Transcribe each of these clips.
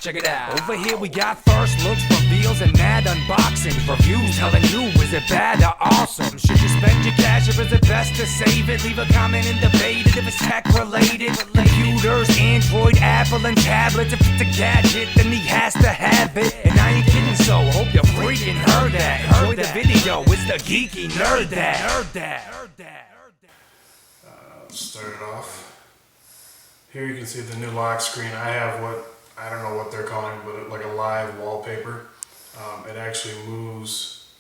Check it out. Over here we got first looks, reveals, and mad unboxings. Reviews telling you, is it bad or awesome? Should you spend your cash or is it best to save it? Leave a comment and debate it if it's tech related. Computers, Android, Apple, and tablets. If it's a gadget, then he has to have it. And I ain't kidding, so hope you freaking heard that. Enjoy the video, it's the Geekynerddad. Start it off. Here you can see the new lock screen. I have I don't know what they're calling, but like a live wallpaper. It actually moves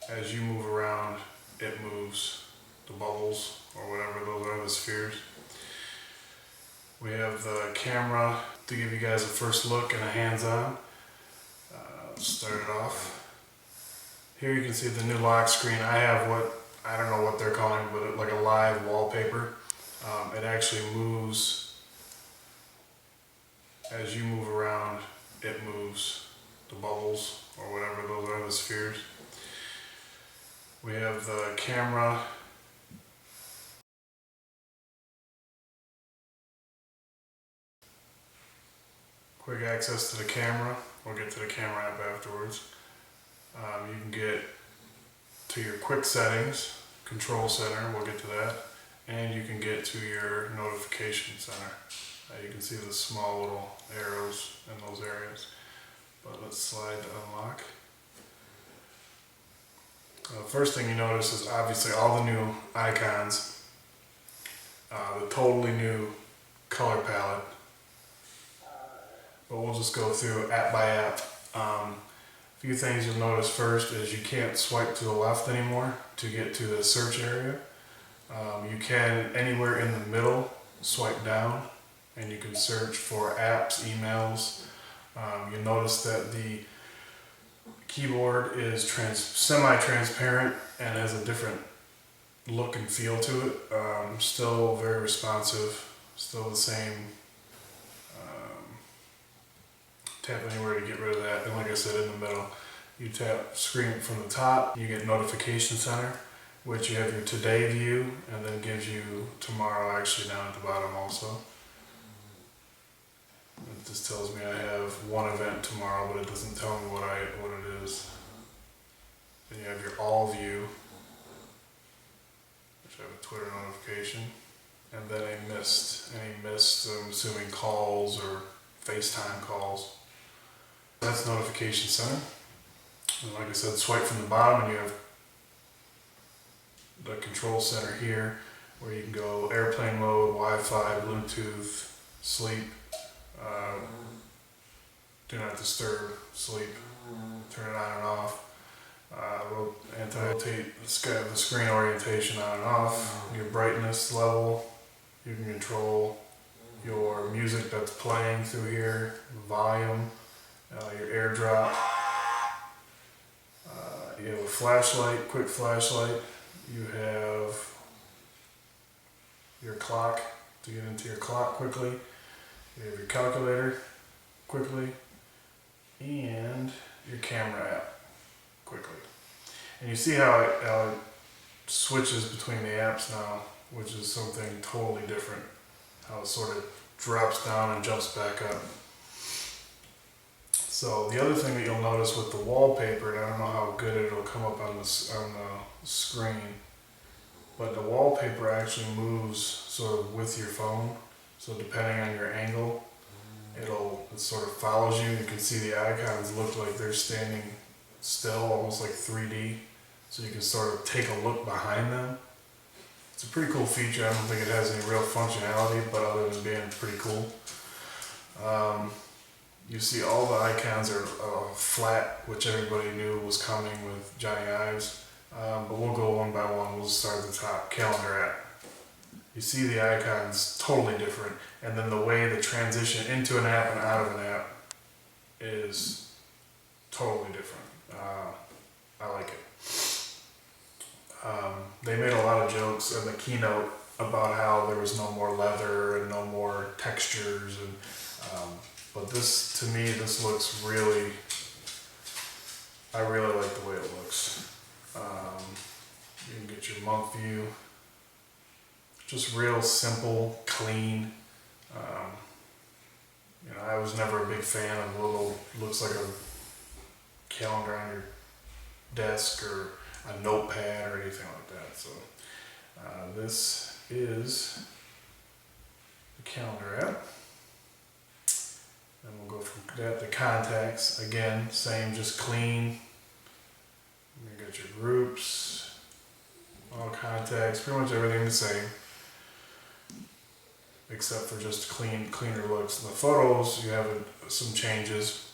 as you move around. It moves the bubbles or whatever those are, the spheres. We have the camera to give you guys a first look and a hands-on. Start it off. Here you can see the new lock screen. I have I don't know what they're calling, but like a live wallpaper. It actually moves as you move around. It moves the bubbles or whatever those are, the spheres. We have the camera. Quick access to the camera. We'll get to the camera app afterwards. You can get to your quick settings, control center, we'll get to that. And you can get to your notification center. You can see the small little arrows in those areas. But let's slide to unlock. First thing you notice is obviously all the new icons, the totally new color palette. But we'll just go through app by app. A few things you'll notice first is you can't swipe to the left anymore to get to the search area. You can, anywhere in the middle, swipe down and you can search for apps, emails. You'll notice that the keyboard is semi-transparent and has a different look and feel to it. Still very responsive, still the same. Tap anywhere to get rid of that, and like I said, in the middle, you tap screen from the top, you get notification center, which you have your today view, and then gives you tomorrow actually down at the bottom also. It just tells me I have one event tomorrow, but it doesn't tell me what it is. Then you have your all view, which I have a Twitter notification, and then a missed, any missed, I'm assuming calls or FaceTime calls. That's notification center. And like I said, swipe from the bottom and you have the control center here where you can go airplane mode, Wi-Fi, Bluetooth, sleep, do not disturb, sleep, turn it on and off, anti-rotate the screen orientation on and off, your brightness level, you can control your music that's playing through here, volume, your airdrop. You have a flashlight, quick flashlight. You have your clock to get into your clock quickly. You have your calculator quickly, and your camera app quickly. And you see how it switches between the apps now, which is something totally different. How it sort of drops down and jumps back up. So the other thing that you'll notice with the wallpaper, and I don't know how good it'll come up on the screen, but the wallpaper actually moves sort of with your phone. So depending on your angle, it sort of follows you. You can see the icons look like they're standing still, almost like 3D. So you can sort of take a look behind them. It's a pretty cool feature. I don't think it has any real functionality, but other than being pretty cool. You see all the icons are flat, which everybody knew was coming with Johnny Ives. But we'll go one by one. We'll start at the top. Calendar app. You see the icons totally different, and then the way the transition into an app and out of an app is totally different. I like it. They made a lot of jokes in the keynote about how there was no more leather and no more textures, and but to me, this looks really, I really like the way it looks. You can get your month view. Just real simple, clean. was never a big fan of the little, looks like a calendar on your desk or a notepad or anything like that. So this is the calendar app. And we'll go from that to contacts. Again, same, just clean. You got your groups, all contacts, pretty much everything the same, except for just cleaner looks. In the photos, you have some changes.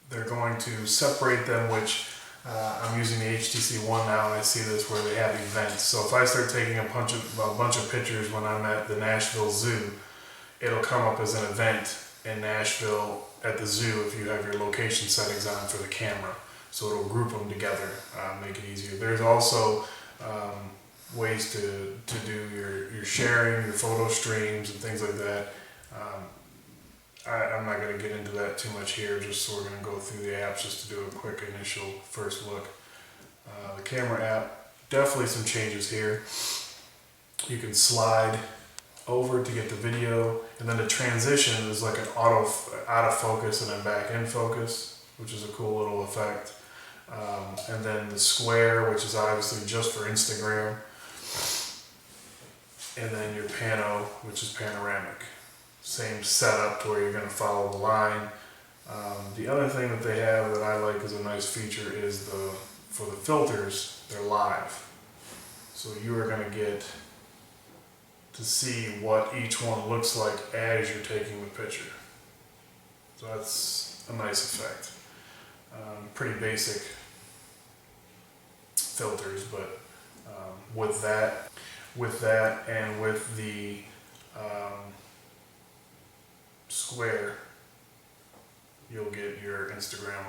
They're going to separate them, which I'm using the HTC One now, and I see this where they have events. So if I start taking a bunch of pictures when I'm at the Nashville Zoo, it'll come up as an event in Nashville at the zoo if you have your location settings on for the camera. So it'll group them together, make it easier. There's also ways to do your sharing, your photo streams and things like that. I'm not going to get into that too much here, just so we're going to go through the apps just to do a quick initial first look. The camera app, definitely some changes here. You can slide over to get the video, and then the transition is like an out of focus and then back in focus, which is a cool little effect. And then the square, which is obviously just for Instagram, and then your pano, which is panoramic. Same setup to where you're going to follow the line. The other thing that they have that I like as a nice feature is for the filters, they're live. So you are going to get to see what each one looks like as you're taking the picture. So that's a nice effect. Pretty basic filters, but with that and with the square, you'll get your Instagram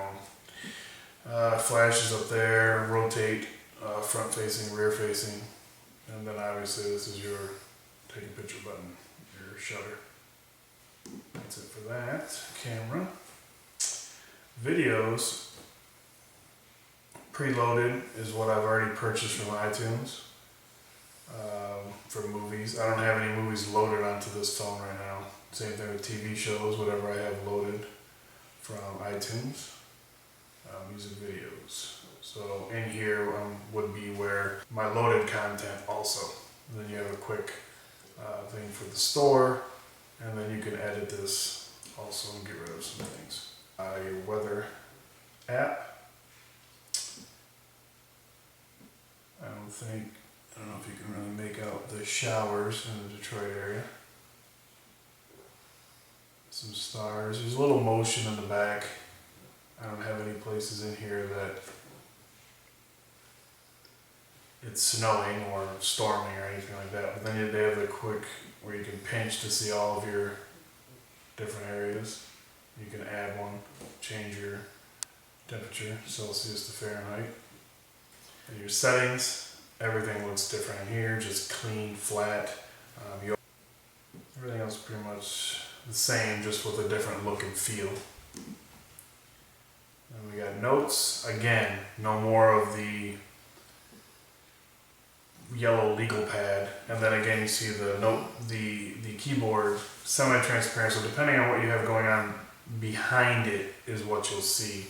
on. Flashes up there, rotate, front facing, rear facing, and then obviously this is your take a picture button, your shutter. That's it for that. Camera. Videos, preloaded is what I've already purchased from iTunes for movies. I don't have any movies loaded onto this phone right now. Same thing with TV shows, whatever I have loaded from iTunes. Music videos. So in here would be where my loaded content also. And then you have a quick thing for the store, and then you can edit this also and get rid of some things. Your weather app. I don't know if you can really make out the showers in the Detroit area. Some stars. There's a little motion in the back. I don't have any places in here that it's snowing or storming or anything like that. But then they have the quick where you can pinch to see all of your different areas. You can add one, change your temperature, Celsius to Fahrenheit. And your settings, everything looks different in here, just clean, flat. Everything else is pretty much the same, just with a different look and feel. And we got notes. Again, no more of the yellow legal pad. And then again, you see the keyboard semi-transparent. So depending on what you have going on behind it is what you'll see.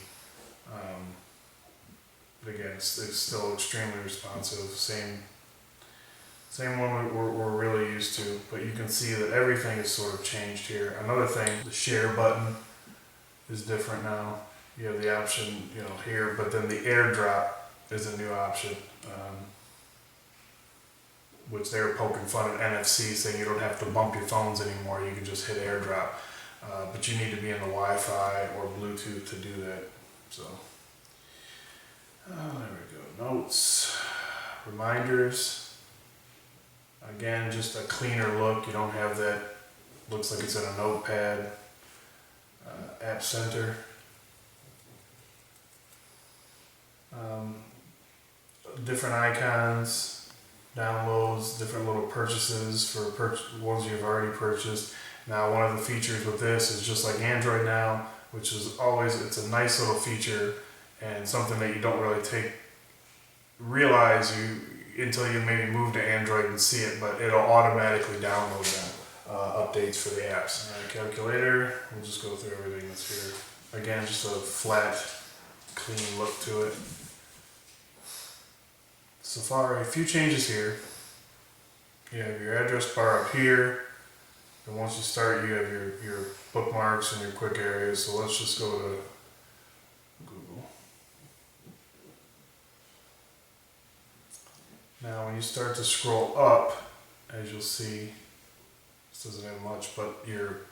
But again, it's still extremely responsive. Same one we're really used to, but you can see that everything is sort of changed here. Another thing, the share button is different now. You have the option, here, but then the airdrop is a new option, which they were poking fun at NFC, saying you don't have to bump your phones anymore. You can just hit airdrop, but you need to be in the Wi-Fi or Bluetooth to do that. So, there we go. Notes, reminders. Again, just a cleaner look. You don't have that, looks like it's in a notepad. App Center. Different icons, downloads, different little purchases for ones you've already purchased. Now, one of the features with this is just like Android now, which is always, it's a nice little feature and something that you don't really realize until you maybe move to Android and see it, but it'll automatically download them. updates for the apps. Calculator, we'll just go through everything that's here. Again, just a flat, clean look to it. Safari, a few changes here. You have your address bar up here, and once you start, you have your bookmarks and your quick areas. So let's just go to Google. Now when you start to scroll up, as you'll see, this doesn't have much, but your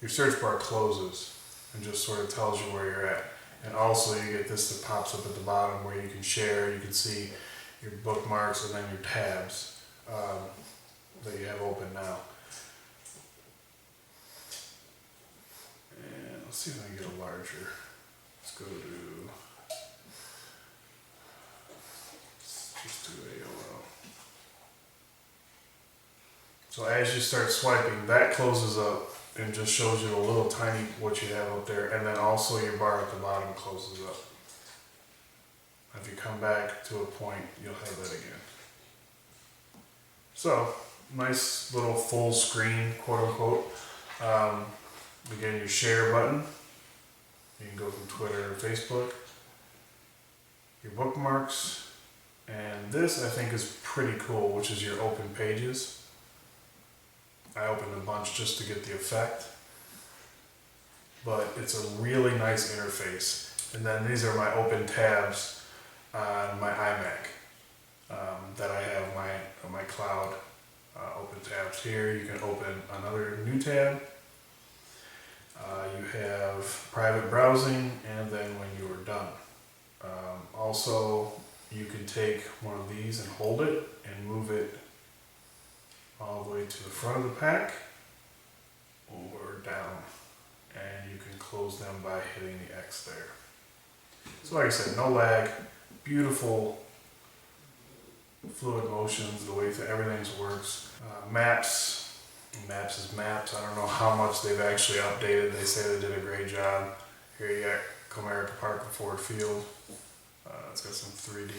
search bar closes and just sort of tells you where you're at. And also you get this that pops up at the bottom where you can share, you can see your bookmarks and then your tabs that you have open now. And let's see if I can get a larger. Let's go to, let's just do AOL. So as you start swiping, that closes up and just shows you a little tiny what you have up there, and then also your bar at the bottom closes up. If you come back to a point, you'll have that again. So, nice little full screen, quote unquote. Again, your share button. You can go from Twitter or Facebook. Your bookmarks. And this I think is pretty cool, which is your open pages. I opened a bunch just to get the effect. But it's a really nice interface. And then these are my open tabs on my iMac. That I have my cloud open tabs here. You can open another new tab. You have private browsing, and then when you are done. Also, you can take one of these and hold it and move it all the way to the front of the pack or down, and you can close them by hitting the X there. So like I said, no lag, beautiful fluid motions, the way everything works. Maps is maps. I don't know how much they've actually updated. They say they did a great job. Here you got Comerica Park and Ford Field. It's got some 3D.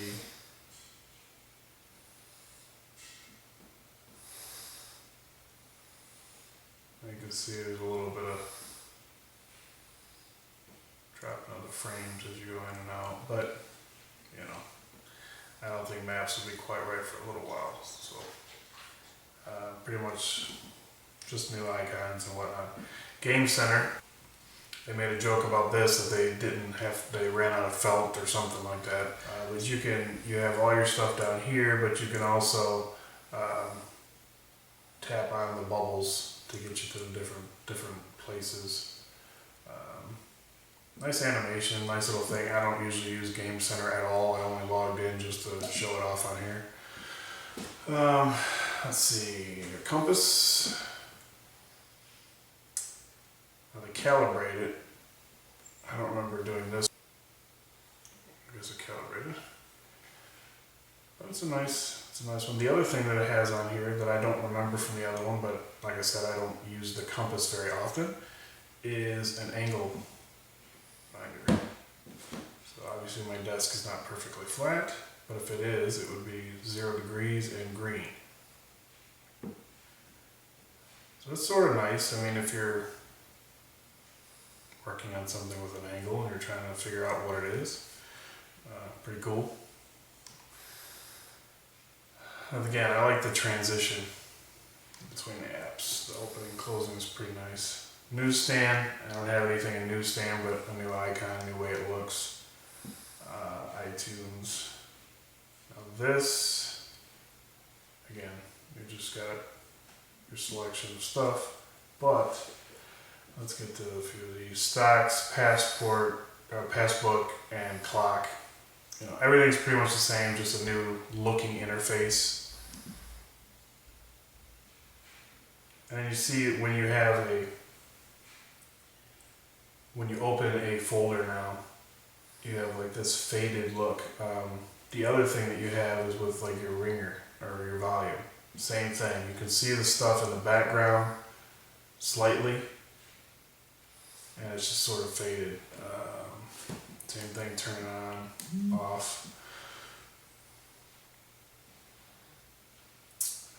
You can see there's a little bit of dropping of the frames as you go in and out, but you know, I don't think maps will be quite right for a little while. So pretty much just new icons and whatnot. Game Center, they made a joke about this, that they ran out of felt or something like that. But you have all your stuff down here, but you can also tap on the bubbles to get you to the different places. Nice animation, nice little thing. I don't usually use Game Center at all. I only logged in just to show it off on here. Let's see, your compass. Now they calibrate it. I don't remember doing this. I guess it calibrated. But it's a nice one. The other thing that it has on here that I don't remember from the other one, but like I said, I don't use the compass very often, is an angle finder. So obviously my desk is not perfectly flat, but if it is, it would be 0 degrees and green. So it's sort of nice. I mean, if you're working on something with an angle and you're trying to figure out what it is, pretty cool. And again, I like the transition between the apps. The opening and closing is pretty nice. Newsstand, I don't have anything in Newsstand, but a new icon, new way it looks. iTunes. Now this, again, you just got your selection of stuff, but let's get to a few of these. Stocks, passport, passbook, and clock. You know, everything's pretty much the same, just a new looking interface. And you see when you open a folder now, you have like this faded look. The other thing that you have is with like your ringer or your volume. Same thing. You can see the stuff in the background slightly, and it's just sort of faded. Same thing, turn it on, off.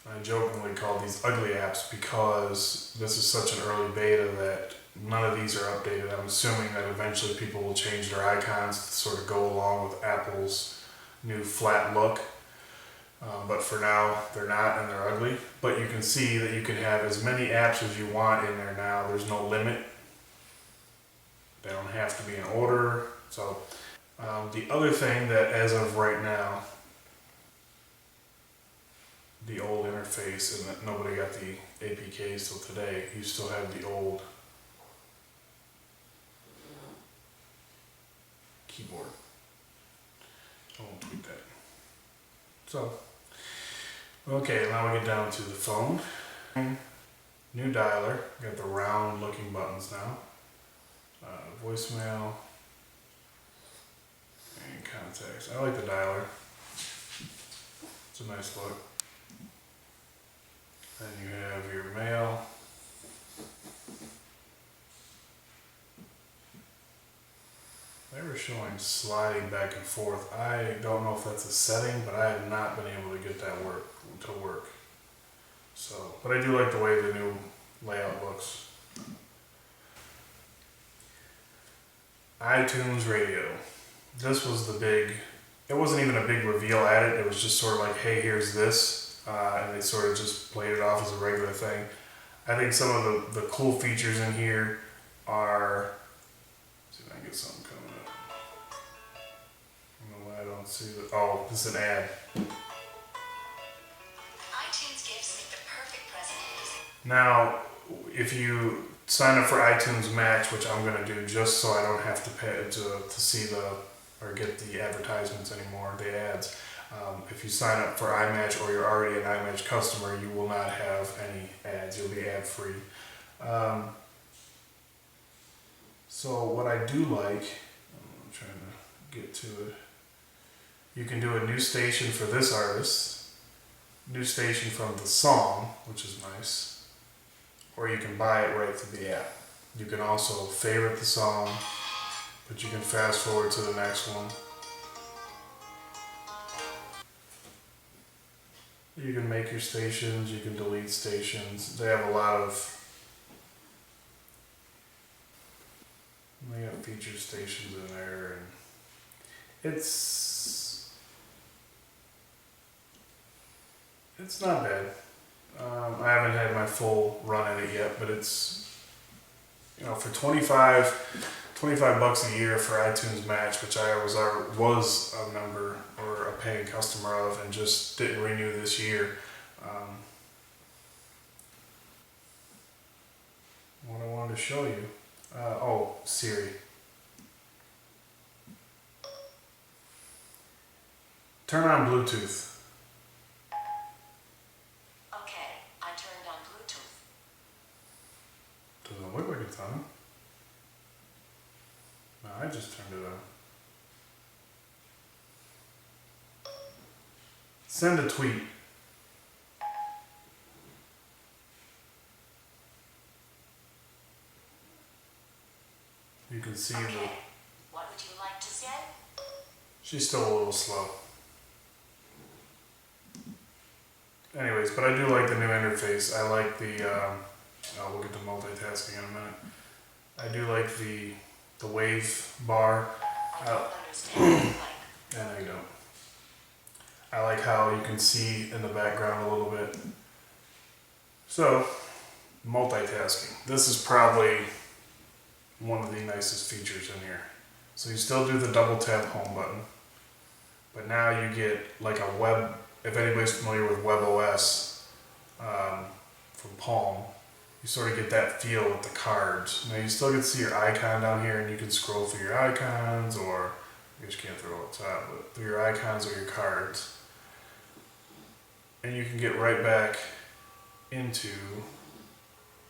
I jokingly call these ugly apps because this is such an early beta that none of these are updated. I'm assuming that eventually people will change their icons to sort of go along with Apple's new flat look. But for now, they're not and they're ugly. But you can see that you can have as many apps as you want in there now. There's no limit. They don't have to be in order. So the other thing that as of right now, the old interface, and that nobody got the APKs till today, you still have the old keyboard. I won't tweet that. So, okay, now we get down to the phone. New dialer, got the round looking buttons now. Voicemail, and contacts. I like the dialer. It's a nice look. Then you have your mail. They were showing sliding back and forth. I don't know if that's a setting, but I have not been able to get that to work. So, but I do like the way the new layout looks. iTunes Radio. This was the big, it wasn't even a big reveal at it. It was just sort of like, hey, here's this. And they sort of just played it off as a regular thing. I think some of the cool features in here are, let's see if I can get something coming up. I don't know why I don't see the, oh, this is an ad. iTunes gives me the perfect present. Now, if you sign up for iTunes Match, which I'm going to do just so I don't have to pay to see or get the advertisements anymore, the ads. If you sign up for iMatch or you're already an iMatch customer, you will not have any ads. You'll be ad free. So what I do like, I'm trying to get to it. You can do a new station for this artist, new station from the song, which is nice. Or you can buy it right through the app. You can also favorite the song, but you can fast forward to the next one. You can make your stations, you can delete stations. They have a lot of, they have feature stations in there, and it's not bad. I haven't had my full run at it yet, but it's, you know, for 25 bucks a year for iTunes Match, which I was a member or a paying customer of and just didn't renew this year. What I wanted to show you, oh, Siri. Turn on Bluetooth. Doesn't look like it's on. No, I just turned it on. Send a tweet. You can see What would you like to say? She's still a little slow. Anyways, but I do like the new interface. I like the we'll get to multitasking in a minute. I do like the wave bar. I don't understand what you like. No, you don't. I like how you can see in the background a little bit. So, multitasking. This is probably one of the nicest features in here. So you still do the double tap home button, but now you get like a web, if anybody's familiar with WebOS from Palm, you sort of get that feel with the cards. Now you still get to see your icon down here and you can scroll through your icons, or I guess you can't throw it up top, but through your icons or your cards. And you can get right back into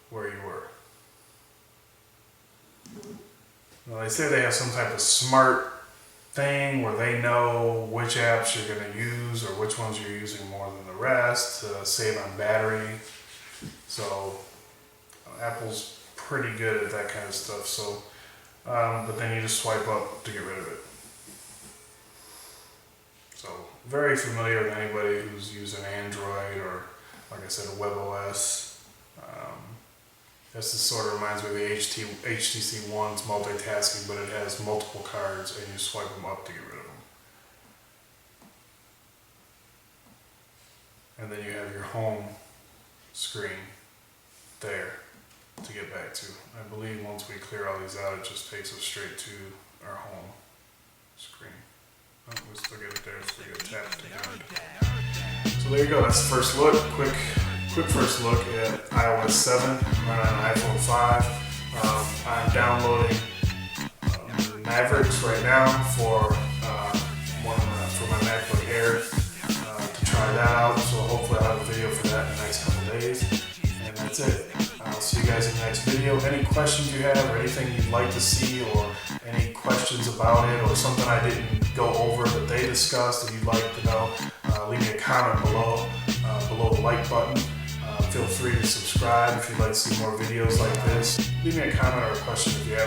where you were. Now they say they have some type of smart thing where they know which apps you're going to use or which ones you're using more than the rest to save on battery. So Apple's pretty good at that kind of stuff. So, but then you just swipe up to get rid of it. So very familiar with anybody who's using Android or like I said, a web OS. This sort of reminds me of the HTC One's multitasking, but it has multiple cards and you swipe them up to get rid of them. And then you have your home screen there to get back to. I believe once we clear all these out, it just takes us straight to our home screen. Oh, we still get it there, so we get tapped again. So there you go, that's the first look. Quick first look at iOS 7 running on iPhone 5. I'm downloading Mavericks right now for my MacBook Air to try that out. So hopefully I'll have a video for that in the next couple of days. And that's it. I'll see you guys in the next video. Any questions you have or anything you'd like to see or any questions about it or something I didn't go over that they discussed and you'd like to know, leave me a comment below the like button. Feel free to subscribe if you'd like to see more videos like this. Leave me a comment or a question if you have.